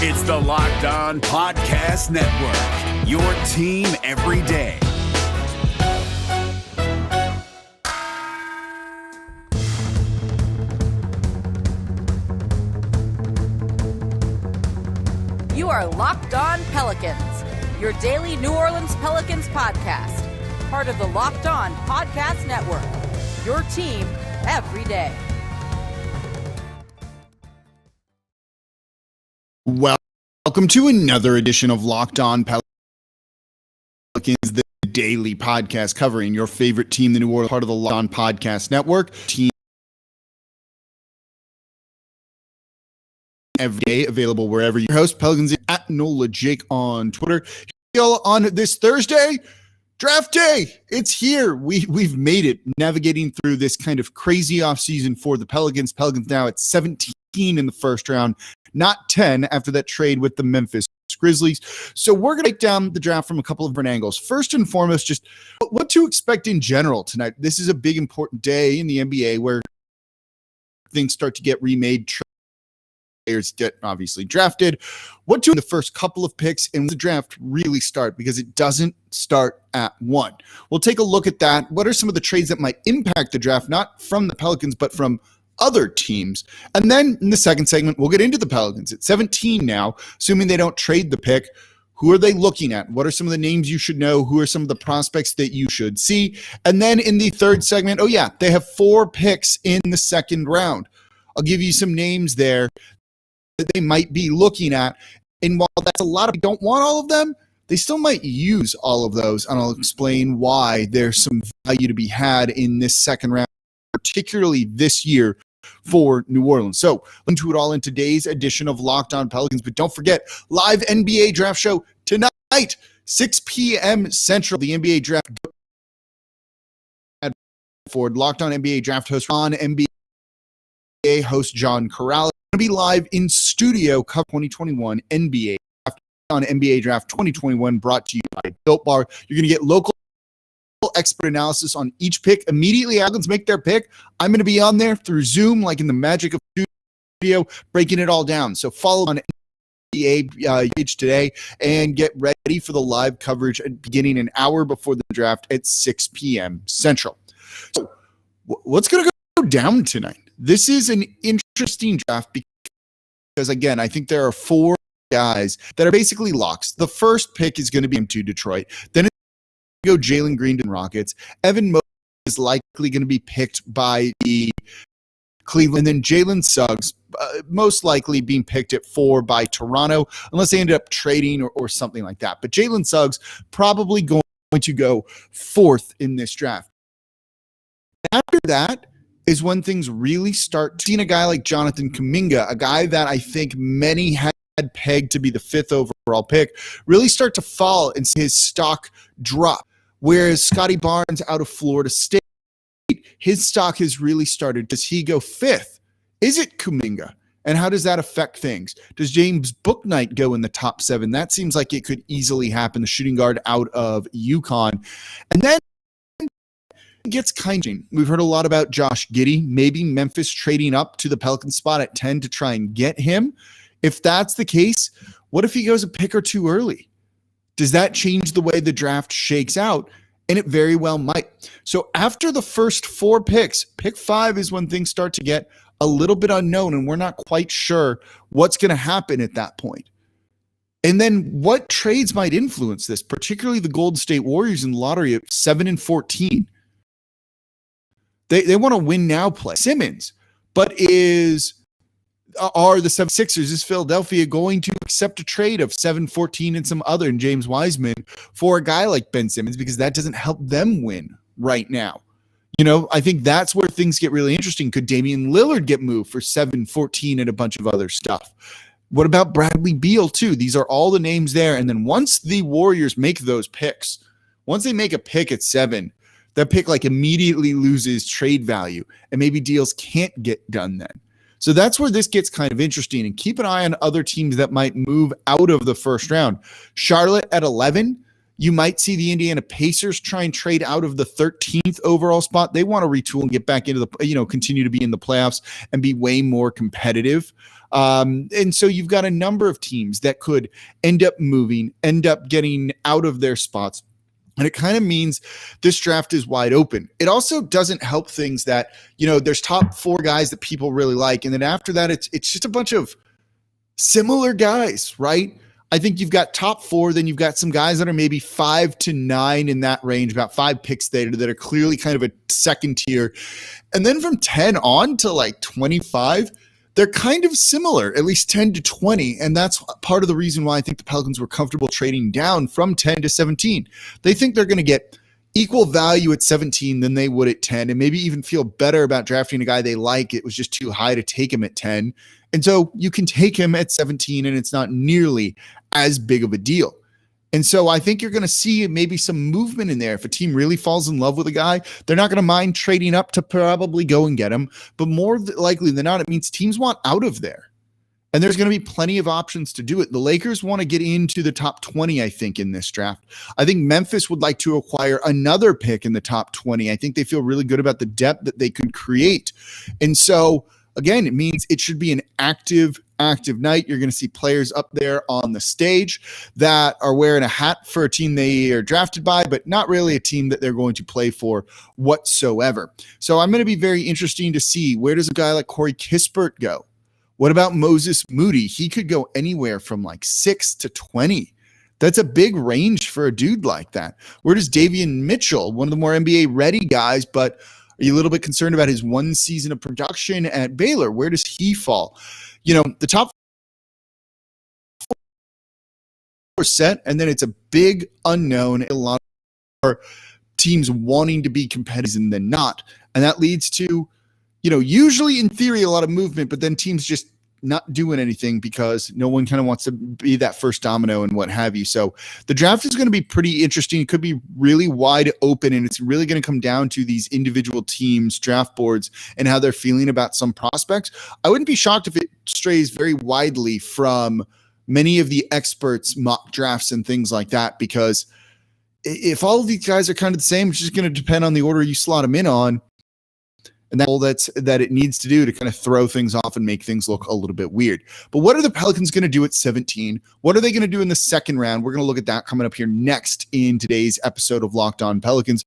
It's the Locked On Podcast Network, your team every day. You are Locked On Pelicans, your daily New Orleans Pelicans podcast. Part of the Locked On Podcast Network, your team every day. Welcome to another edition of Locked On Pelicans, the daily podcast covering your favorite team, the New Orleans, part of the Locked On Podcast Network. Team every day, available wherever you host. Pelicans at Nola Jake on Twitter. On this Thursday, draft day. It's here. We've made it, navigating through this kind of crazy offseason for the Pelicans. Pelicans now at 17 in the first round, not 10 after that trade with the Memphis Grizzlies. So we're going to break down the draft from a couple of different angles. First and foremost, just what to expect in general tonight. This is a big, important day in the NBA where things start to get remade. Players get obviously drafted. What to in the first couple of picks and the draft really start, because it doesn't start at 1. We'll take a look at that. What are some of the trades that might impact the draft, not from the Pelicans, but from other teams? And then in the second segment, we'll get into the Pelicans at 17 now, assuming they don't trade the pick. Who are they looking at? What are some of the names you should know? Who are some of the prospects that you should see? And then in the third segment, they have 4 picks in the second round. I'll give you some names there that they might be looking at. And while that's a lot of people don't want all of them, they still might use all of those. And I'll explain why there's some value to be had in this second round, particularly this year for New Orleans. So into it all in today's edition of Locked On Pelicans. But don't forget, live NBA draft show tonight, 6 p.m. Central. The NBA draft for Locked On NBA draft host on NBA host John Corral. Going to be live in studio, Cup 2021 NBA draft on NBA Draft 2021, brought to you by Built Bar. You're going to get local expert analysis on each pick immediately. Pelicans make their pick. I'm going to be on there through Zoom, like in the magic of studio, breaking it all down. So follow on NBA page today and get ready for the live coverage beginning an hour before the draft at 6 p.m. Central. So what's going to go down tonight? This is an interesting draft because, again, I think there are 4 guys that are basically locks. The first pick is going to be to Detroit. Then it's going to go Jalen Green to Rockets. Evan Mobley is likely going to be picked by the Cleveland. And then Jalen Suggs, most likely being picked at 4 by Toronto, unless they ended up trading or something like that. But Jalen Suggs probably going to go 4th in this draft. After that is when things really start. Seeing a guy like Jonathan Kuminga, a guy that I think many had pegged to be the 5th overall pick, really start to fall and see his stock drop. Whereas Scotty Barnes out of Florida State, his stock has really started. Does he go 5th? Is it Kuminga? And how does that affect things? Does James Bouknight go in the top 7? That seems like it could easily happen, the shooting guard out of UConn. And then gets kind of, we've heard a lot about Josh Giddey, maybe Memphis trading up to the Pelican spot at 10 to try and get him. If that's the case, what if he goes a pick or 2 early? Does that change the way the draft shakes out? And it very well might. So after the first 4 picks, pick 5 is when things start to get a little bit unknown, and we're not quite sure what's going to happen at that point. And then what trades might influence this, particularly the Golden State Warriors in the lottery at 7 and 14. They want to win now play. Simmons, but are the 76ers, is Philadelphia going to accept a trade of 7-14 and some other, and James Wiseman, for a guy like Ben Simmons, because that doesn't help them win right now? I think that's where things get really interesting. Could Damian Lillard get moved for 7-14 and a bunch of other stuff? What about Bradley Beal too? These are all the names there. And then once the Warriors make those picks, once they make a pick at 7, that pick immediately loses trade value, and maybe deals can't get done then. So that's where this gets kind of interesting, and keep an eye on other teams that might move out of the first round. Charlotte at 11, You might see the Indiana Pacers try and trade out of the 13th overall spot. They want to retool and get back into the, continue to be in the playoffs and be way more competitive. And so you've got a number of teams that could end up moving, end up getting out of their spots. And it kind of means this draft is wide open. It also doesn't help things that, there's top 4 guys that people really like. And then after that, it's just a bunch of similar guys, right? I think you've got top 4, then you've got some guys that are maybe 5 to 9 in that range, about 5 picks there that are clearly kind of a second tier. And then from 10 on to like 25, they're kind of similar, at least 10 to 20. And that's part of the reason why I think the Pelicans were comfortable trading down from 10 to 17. They think they're going to get equal value at 17 than they would at 10, and maybe even feel better about drafting a guy they like. It was just too high to take him at 10. And so you can take him at 17 and it's not nearly as big of a deal. And so I think you're going to see maybe some movement in there. If a team really falls in love with a guy, they're not going to mind trading up to probably go and get him. But more likely than not, it means teams want out of there. And there's going to be plenty of options to do it. The Lakers want to get into the top 20, I think, in this draft. I think Memphis would like to acquire another pick in the top 20. I think they feel really good about the depth that they could create. And so, again, it means it should be an active night. You're going to see players up there on the stage that are wearing a hat for a team they are drafted by, but not really a team that they're going to play for whatsoever. So I'm going to be very interesting to see, where does a guy like Corey Kispert go? What about Moses Moody? He could go anywhere from like 6 to 20. That's a big range for a dude like that. Where does Davion Mitchell, one of the more NBA ready guys, but are you a little bit concerned about his one season of production at Baylor? Where does he fall? The top 4 set, and then it's a big unknown. A lot of teams wanting to be competitive and then not. And that leads to, usually in theory, a lot of movement, but then teams just not doing anything because no one kind of wants to be that first domino and what have you. So the draft is going to be pretty interesting. It could be really wide open, and it's really going to come down to these individual teams' draft boards and how they're feeling about some prospects. I wouldn't be shocked if it strays very widely from many of the experts' mock drafts and things like that, because if all of these guys are kind of the same, it's just going to depend on the order you slot them in on. And that's that it needs to do to kind of throw things off and make things look a little bit weird. But what are the Pelicans going to do at 17? What are they going to do in the second round? We're going to look at that coming up here next in today's episode of Locked On Pelicans.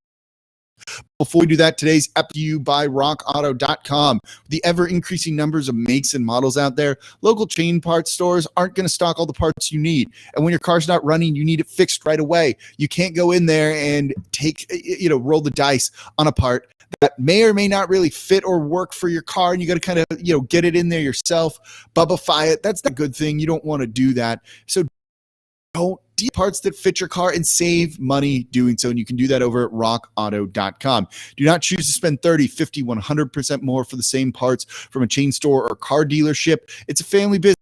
Before we do that, today's episode to you by rockauto.com. The ever-increasing numbers of makes and models out there, local chain parts stores aren't going to stock all the parts you need. And when your car's not running, you need it fixed right away. You can't go in there and roll the dice on a part that may or may not really fit or work for your car, and you got to kind of, get it in there yourself, bubbify it. That's the good thing. You don't want to do that. So don't do parts that fit your car and save money doing so. And you can do that over at rockauto.com. Do not choose to spend 30, 50, 100% more for the same parts from a chain store or car dealership. It's a family business.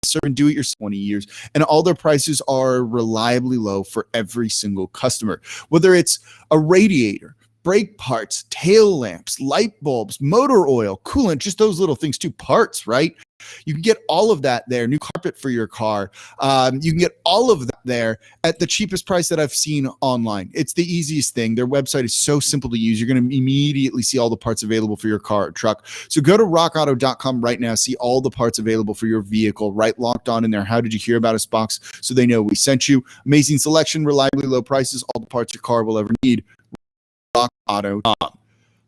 Serve and do it yourself 20 years, and all their prices are reliably low for every single customer. Whether it's a radiator, brake parts, tail lamps, light bulbs, motor oil, coolant, just those little things too, parts, right? You can get all of that there. New carpet for your car. You can get all of that there at the cheapest price that I've seen online. It's the easiest thing. Their website is so simple to use. You're going to immediately see all the parts available for your car or truck. So go to rockauto.com right now. See all the parts available for your vehicle. Right, Locked On in there. How did you hear about us box? So they know we sent you. Amazing selection, reliably low prices, all the parts your car will ever need. rockauto.com.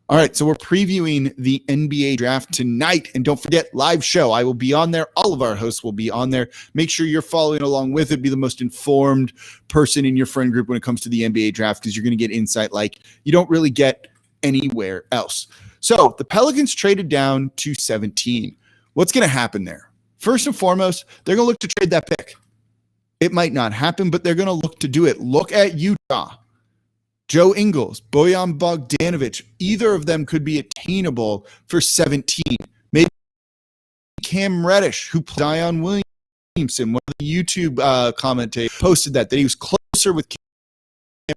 All right, so we're previewing the NBA draft tonight. And don't forget, live show. I will be on there. All of our hosts will be on there. Make sure you're following along with it. Be the most informed person in your friend group when it comes to the NBA draft, because you're going to get insight like you don't really get anywhere else. So the Pelicans traded down to 17. What's going to happen there? First and foremost, they're going to look to trade that pick. It might not happen, but they're going to look to do it. Look at Utah. Joe Ingles, Bojan Bogdanovic, either of them could be attainable for 17. Maybe Cam Reddish, who played Zion Williamson, one of the YouTube commentators posted that he was closer with Cam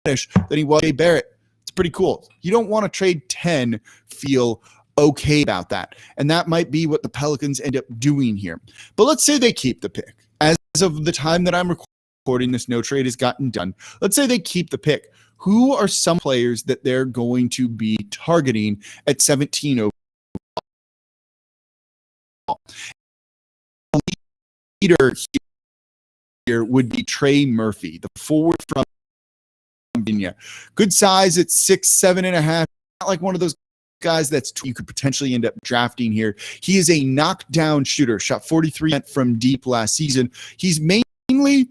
Reddish than he was Jay Barrett. It's pretty cool. You don't want to trade 10, feel okay about that. And that might be what the Pelicans end up doing here. But let's say they keep the pick. As of the time that I'm recording recording this, no trade has gotten done. Let's say they keep the pick. Who are some players that they're going to be targeting at 17 overall? Leader here would be Trey Murphy, the forward from Virginia. Good size at 6'7.5". Not like one of those guys that's you could potentially end up drafting here. He is a knockdown shooter, shot 43% from deep last season. He's mainly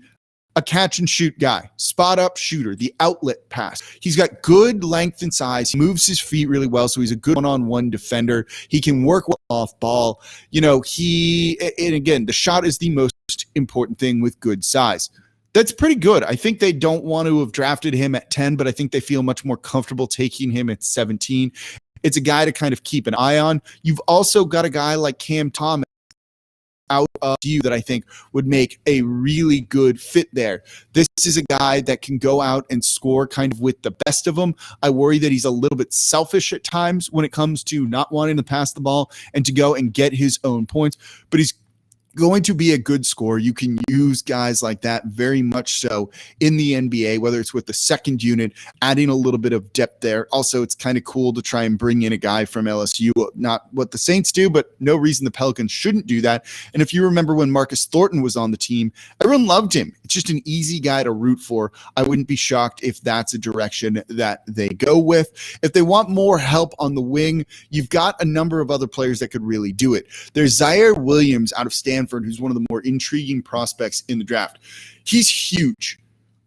a catch and shoot guy, spot up shooter, the outlet pass. He's got good length and size. He moves his feet really well, so he's a good one-on-one defender. He can work well off ball. And again, the shot is the most important thing with good size. That's pretty good. I think they don't want to have drafted him at 10, but I think they feel much more comfortable taking him at 17. It's a guy to kind of keep an eye on. You've also got a guy like Cam Thomas out of you that I think would make a really good fit there. This is a guy that can go out and score kind of with the best of them. I worry that he's a little bit selfish at times when it comes to not wanting to pass the ball and to go and get his own points, but he's going to be a good scorer. You can use guys like that very much so in the NBA, whether it's with the second unit, adding a little bit of depth there. Also, it's kind of cool to try and bring in a guy from LSU, not what the Saints do, but no reason the Pelicans shouldn't do that. And if you remember when Marcus Thornton was on the team, everyone loved him. It's just an easy guy to root for. I wouldn't be shocked if that's a direction that they go with. If they want more help on the wing, you've got a number of other players that could really do it. There's Ziaire Williams out of Stanford, who's one of the more intriguing prospects in the draft. He's huge.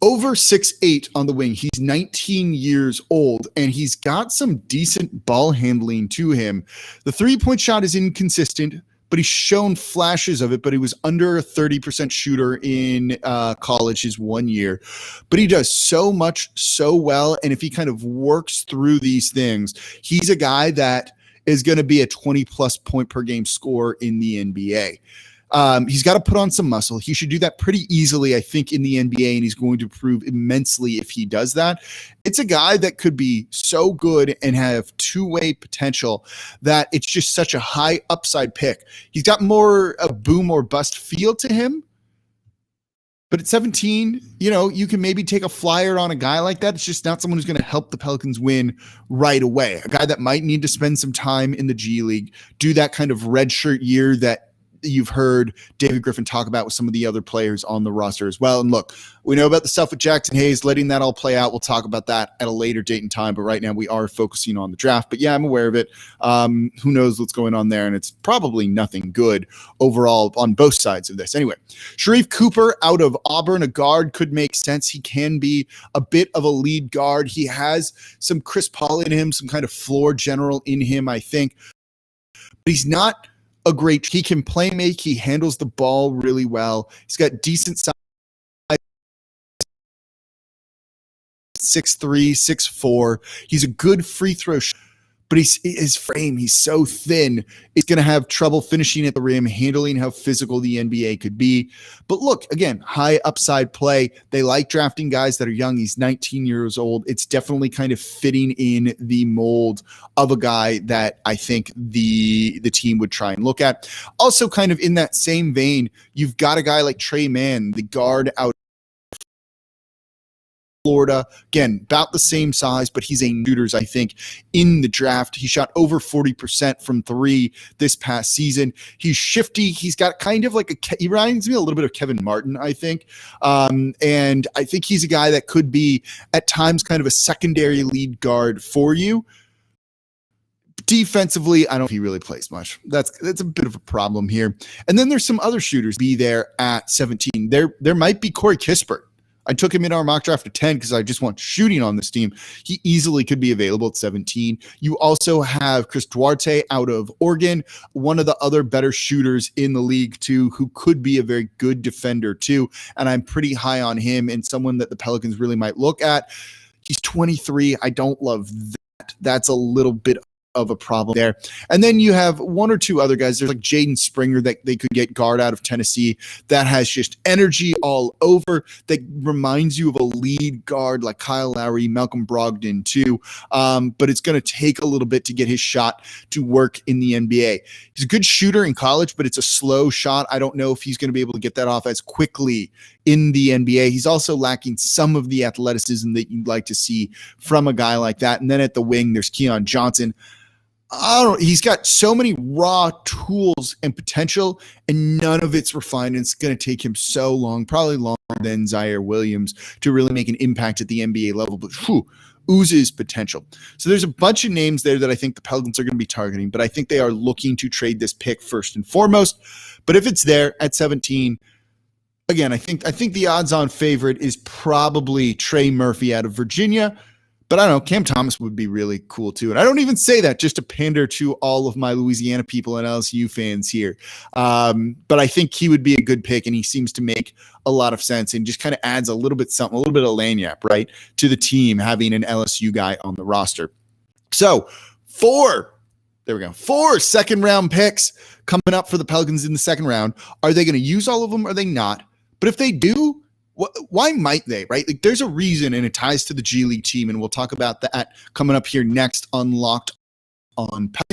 Over 6'8" on the wing. He's 19 years old, and he's got some decent ball handling to him. The three-point shot is inconsistent, but he's shown flashes of it, but he was under a 30% shooter in college his 1 year. But he does so much so well, and if he kind of works through these things, he's a guy that is going to be a 20-plus point per game scorer in the NBA. He's got to put on some muscle. He should do that pretty easily, I think, in the NBA, and he's going to improve immensely if he does that. It's a guy that could be so good and have two-way potential that it's just such a high upside pick. He's got more a boom or bust feel to him. But at 17, you can maybe take a flyer on a guy like that. It's just not someone who's going to help the Pelicans win right away. A guy that might need to spend some time in the G League, do that kind of redshirt year that you've heard David Griffin talk about with some of the other players on the roster as well. And look, we know about the stuff with Jackson Hayes, letting that all play out. We'll talk about that at a later date and time, but right now we are focusing on the draft. But yeah, I'm aware of it. Who knows what's going on there, and it's probably nothing good overall on both sides of this. Anyway, Sharif Cooper out of Auburn, a guard, could make sense. He can be a bit of a lead guard. He has some Chris Paul in him, some kind of floor general in him, I think. But he's not he can play make. He handles the ball really well. He's got decent size, 6'3", 6'4". He's a good free throw shooter, but his frame, he's so thin. He's going to have trouble finishing at the rim, handling how physical the NBA could be. But look, again, high upside play. They like drafting guys that are young. He's 19 years old. It's definitely kind of fitting in the mold of a guy that I think the team would try and look at. Also, kind of in that same vein, you've got a guy like Trey Mann, the guard out Florida. Again, about the same size, but he's a shooters, I think, in the draft. He shot over 40% from three this past season. He's shifty. He's got kind of like he reminds me a little bit of Kevin Martin, I think. And I think he's a guy that could be at times kind of a secondary lead guard for you. Defensively, I don't know if he really plays much. That's a bit of a problem here. And then there's some other shooters be there at 17. There might be Corey Kispert. I took him in our mock draft at 10 because I just want shooting on this team. He easily could be available at 17. You also have Chris Duarte out of Oregon, one of the other better shooters in the league too, who could be a very good defender too. And I'm pretty high on him and someone that the Pelicans really might look at. He's 23. I don't love that. That's a little bit of a problem there. And then you have one or two other guys. There's like Jaden Springer that they could get guard out of Tennessee that has just energy all over, that reminds you of a lead guard like Kyle Lowry, Malcolm Brogdon too. But it's going to take a little bit to get his shot to work in the NBA. He's a good shooter in college, but it's a slow shot. I don't know if he's going to be able to get that off as quickly in the NBA. He's also lacking some of the athleticism that you'd like to see from a guy like that. And then at the wing, there's Keon Johnson. He's got so many raw tools and potential, and none of it's refined. And it's going to take him so long, probably longer than Ziaire Williams, to really make an impact at the NBA level. But oozes potential. So there's a bunch of names there that I think the Pelicans are going to be targeting, but I think they are looking to trade this pick first and foremost. But if it's there at 17, again, I think the odds-on favorite is probably Trey Murphy out of Virginia. But I don't know, Cam Thomas would be really cool too. And I don't even say that just to pander to all of my Louisiana people and LSU fans here. But I think he would be a good pick, and he seems to make a lot of sense and just kind of adds a little bit of lagniappe, right, to the team having an LSU guy on the roster. So 4 second-round picks coming up for the Pelicans in the second round. Are they going to use all of them? Or are they not? But if they do, why might they, right? Like, there's a reason, and it ties to the G League team, and we'll talk about that coming up here next on Locked On Pelicans.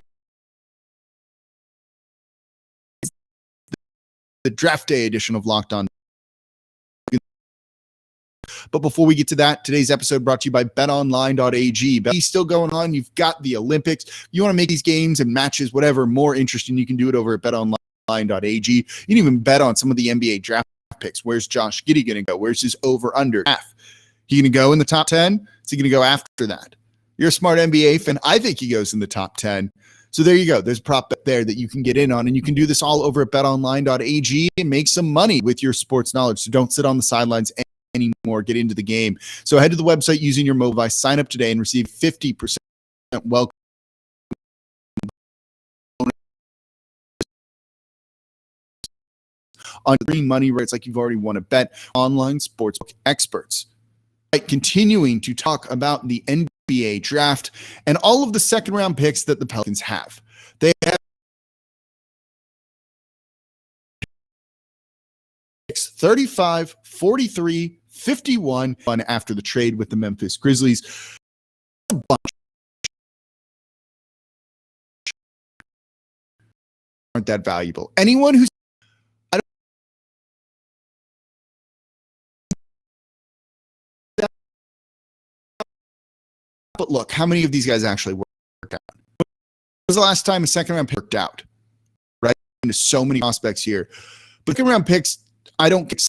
The draft day edition of Locked On. But before we get to that, today's episode brought to you by BetOnline.ag. Bet's still going on. You've got the Olympics. You want to make these games and matches, whatever, more interesting, you can do it over at BetOnline.ag. You can even bet on some of the NBA draft picks. Where's Josh Giddey going to go? Where's his over-under? He going to go in the top 10? Is he going to go after that? You're a smart NBA fan. I think he goes in the top 10. So there you go. There's a prop bet there that you can get in on, and you can do this all over at betonline.ag and make some money with your sports knowledge. So don't sit on the sidelines anymore. Get into the game. So head to the website using your mobile device, sign up today, and receive 50% welcome on green money rates like you've already won a bet. Online sportsbook experts. Right, continuing to talk about the NBA draft and all of the second round picks that the Pelicans have. They have 35, 43, 51 after the trade with the Memphis Grizzlies. A bunch aren't that valuable. Anyone who's but look, how many of these guys actually worked out? When was the last time a second round pick worked out? Right? There's so many prospects here. But second round picks, I don't get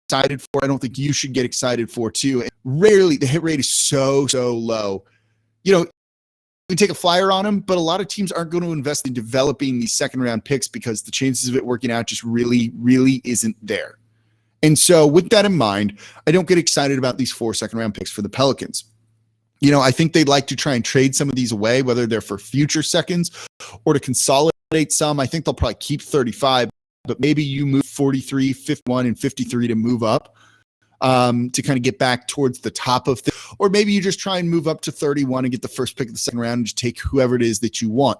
excited for. I don't think you should get excited for too. And rarely, the hit rate is so low. You know, you can take a flyer on them, but a lot of teams aren't going to invest in developing these second round picks because the chances of it working out just really isn't there. And so with that in mind, I don't get excited about these 4 second round picks for the Pelicans. You know, I think they'd like to try and trade some of these away, whether they're for future seconds or to consolidate some. I think they'll probably keep 35, but maybe you move 43, 51, and 53 to move up to kind of get back towards the top of things. Or maybe you just try and move up to 31 and get the first pick of the second round and just take whoever it is that you want.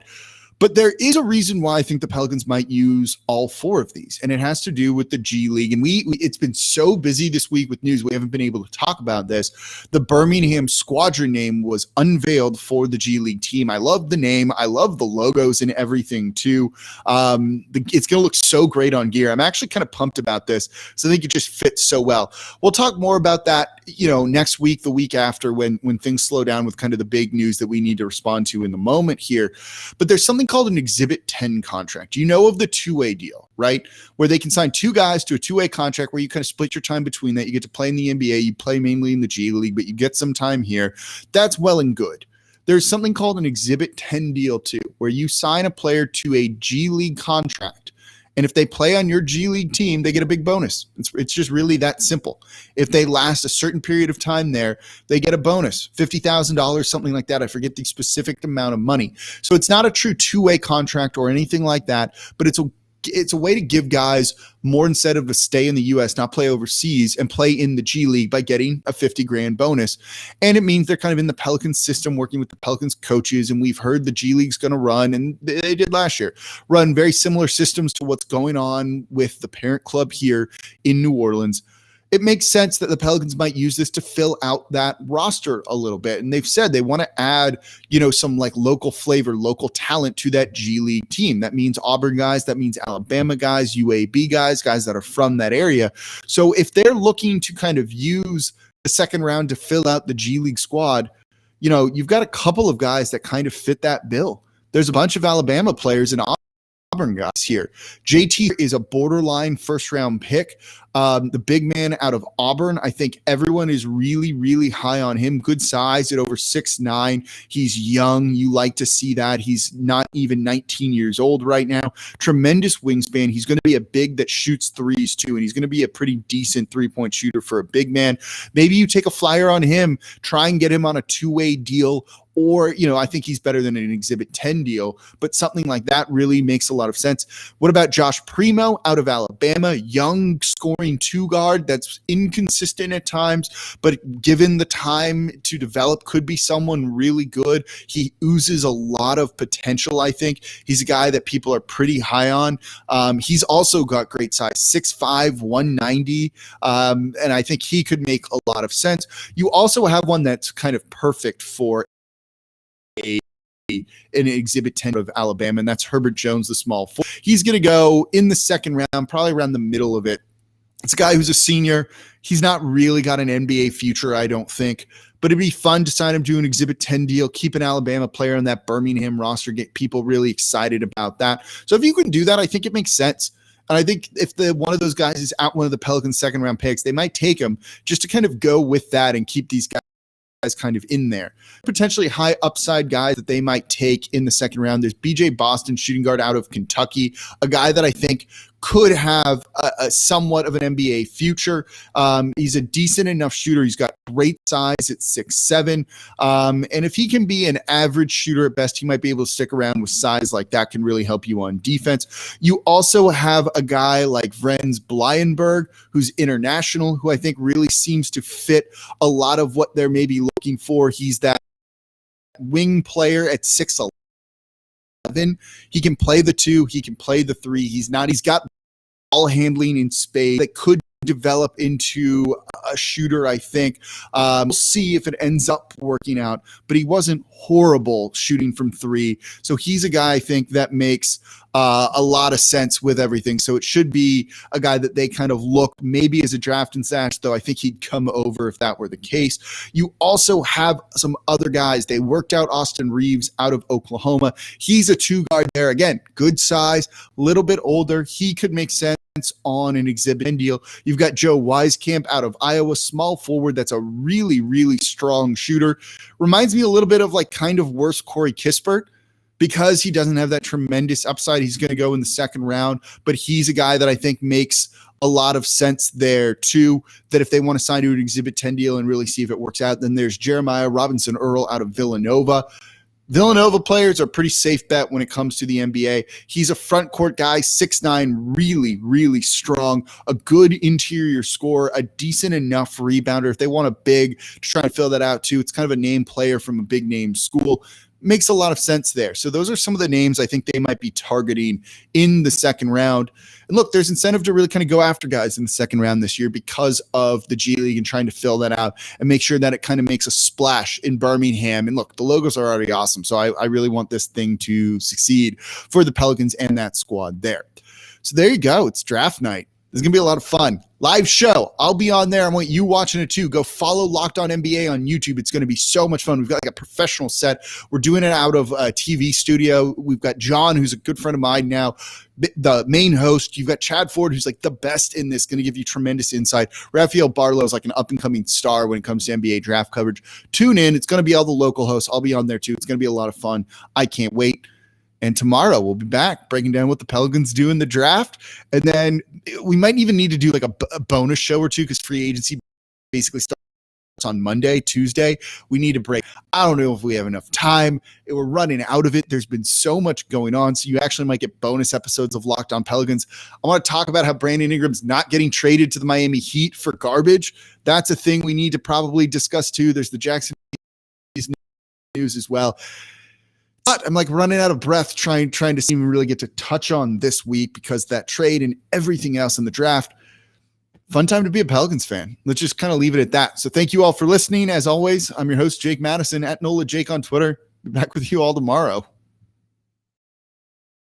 But there is a reason why I think the Pelicans might use all 4 of these, and it has to do with the G League. And it's been so busy this week with news, we haven't been able to talk about this. The Birmingham Squadron name was unveiled for the G League team. I love the name. I love the logos and everything too. It's going to look so great on gear. I'm actually kind of pumped about this, so I think it just fits so well. We'll talk more about that, you know, next week, the week after, when things slow down with kind of the big news that we need to respond to in the moment here. But there's something called an Exhibit 10 contract. You know of the two-way deal, right? Where they can sign 2 guys to a two-way contract where you kind of split your time between that. You get to play in the NBA, you play mainly in the G League, but you get some time here. That's well and good. There's something called an Exhibit 10 deal too, where you sign a player to a G League contract. And if they play on your G League team, they get a big bonus. It's just really that simple. If they last a certain period of time there, they get a bonus, $50,000, something like that. I forget the specific amount of money. So it's not a true two-way contract or anything like that, but it's a way to give guys more incentive to stay in the U.S., not play overseas, and play in the G League by getting a $50,000 bonus. And it means they're kind of in the Pelicans system, working with the Pelicans coaches. And we've heard the G League's going to run, and they did last year, run very similar systems to what's going on with the parent club here in New Orleans. it makes sense that the Pelicans might use this to fill out that roster a little bit. And they've said they want to add, some like local flavor, local talent to that G League team. That means Auburn guys, that means Alabama guys, UAB guys that are from that area. So if they're looking to kind of use the second round to fill out the G League squad, you've got a couple of guys that kind of fit that bill. There's a bunch of Alabama players and Auburn guys here. JT is a borderline first-round pick. The big man out of Auburn, I think everyone is really, really high on him. Good size at over 6'9". He's young. You like to see that. He's not even 19 years old right now. Tremendous wingspan. He's going to be a big that shoots threes too, and he's going to be a pretty decent three-point shooter for a big man. Maybe you take a flyer on him, try and get him on a two-way deal, or, I think he's better than an Exhibit 10 deal, but something like that really makes a lot of sense. What about Josh Primo out of Alabama? Young scoring two guard that's inconsistent at times, but given the time to develop, could be someone really good. He oozes a lot of potential, I think. He's a guy that people are pretty high on. He's also got great size, 6'5", 190, and I think he could make a lot of sense. You also have one that's kind of perfect for an Exhibit 10 of Alabama, and that's Herbert Jones, the small forward. He's going to go in the second round, probably around the middle of it. It's a guy who's a senior. He's not really got an NBA future, I don't think, but it'd be fun to sign him to an Exhibit 10 deal, keep an Alabama player on that Birmingham roster, get people really excited about that. So if you can do that, I think it makes sense. And I think if one of those guys is at one of the Pelicans second round picks, they might take him just to kind of go with that and keep these guys kind of in there. Potentially high upside guys that they might take in the second round. There's BJ Boston, shooting guard out of Kentucky, a guy that I think could have a somewhat of an NBA future. He's a decent enough shooter. He's got great size at 6'7". And if he can be an average shooter at best, he might be able to stick around with size like that, can really help you on defense. You also have a guy like Vrenz Blyenberg, who's international, who I think really seems to fit a lot of what they're maybe looking for. He's that wing player at 6'11". He can play the two, he can play the three. He's got ball handling in spades that could develop into a shooter, I think. We'll see if it ends up working out, but he wasn't horrible shooting from three. So he's a guy I think that makes a lot of sense with everything. So it should be a guy that they kind of look maybe as a draft and stash, though I think he'd come over if that were the case. You also have some other guys. They worked out Austin Reeves out of Oklahoma. He's a two guard there. Again, good size, a little bit older. He could make sense on an Exhibit 10 deal. You've got Joe Wieskamp out of Iowa, small forward that's a really, really strong shooter. Reminds me a little bit of like kind of worse Corey Kispert, because he doesn't have that tremendous upside. He's going to go in the second round, but he's a guy that I think makes a lot of sense there too, that if they want to sign to an Exhibit 10 deal and really see if it works out. Then there's Jeremiah Robinson-Earl out of Villanova. Villanova players are pretty safe bet when it comes to the NBA. He's a front court guy, 6'9", really, really strong, a good interior scorer, a decent enough rebounder. If they want a big to try and fill that out too, it's kind of a name player from a big name school. Makes a lot of sense there. So those are some of the names I think they might be targeting in the second round. And look, there's incentive to really kind of go after guys in the second round this year because of the G League and trying to fill that out and make sure that it kind of makes a splash in Birmingham. And look, the logos are already awesome. So I really want this thing to succeed for the Pelicans and that squad there. So there you go. It's draft night. This is going to be a lot of fun. Live show. I'll be on there. I want you watching it too. Go follow Locked On NBA on YouTube. It's going to be so much fun. We've got like a professional set. We're doing it out of a TV studio. We've got John, who's a good friend of mine now, the main host. You've got Chad Ford, who's like the best in this, going to give you tremendous insight. Raphael Barlow is like an up-and-coming star when it comes to NBA draft coverage. Tune in. It's going to be all the local hosts. I'll be on there too. It's going to be a lot of fun. I can't wait. And tomorrow we'll be back breaking down what the Pelicans do in the draft. And then we might even need to do like a bonus show or two because free agency basically starts on Monday, Tuesday. We need a break. I don't know if we have enough time. We're running out of it. There's been so much going on. So you actually might get bonus episodes of Locked On Pelicans. I want to talk about how Brandon Ingram's not getting traded to the Miami Heat for garbage. That's a thing we need to probably discuss too. There's the Jackson news as well. But I'm like running out of breath trying to see if we really get to touch on this week because that trade and everything else in the draft. fun time to be a Pelicans fan. Let's just kind of leave it at that. So thank you all for listening. As always, I'm your host, Jake Madison, at NOLA Jake on Twitter. Be back with you all tomorrow.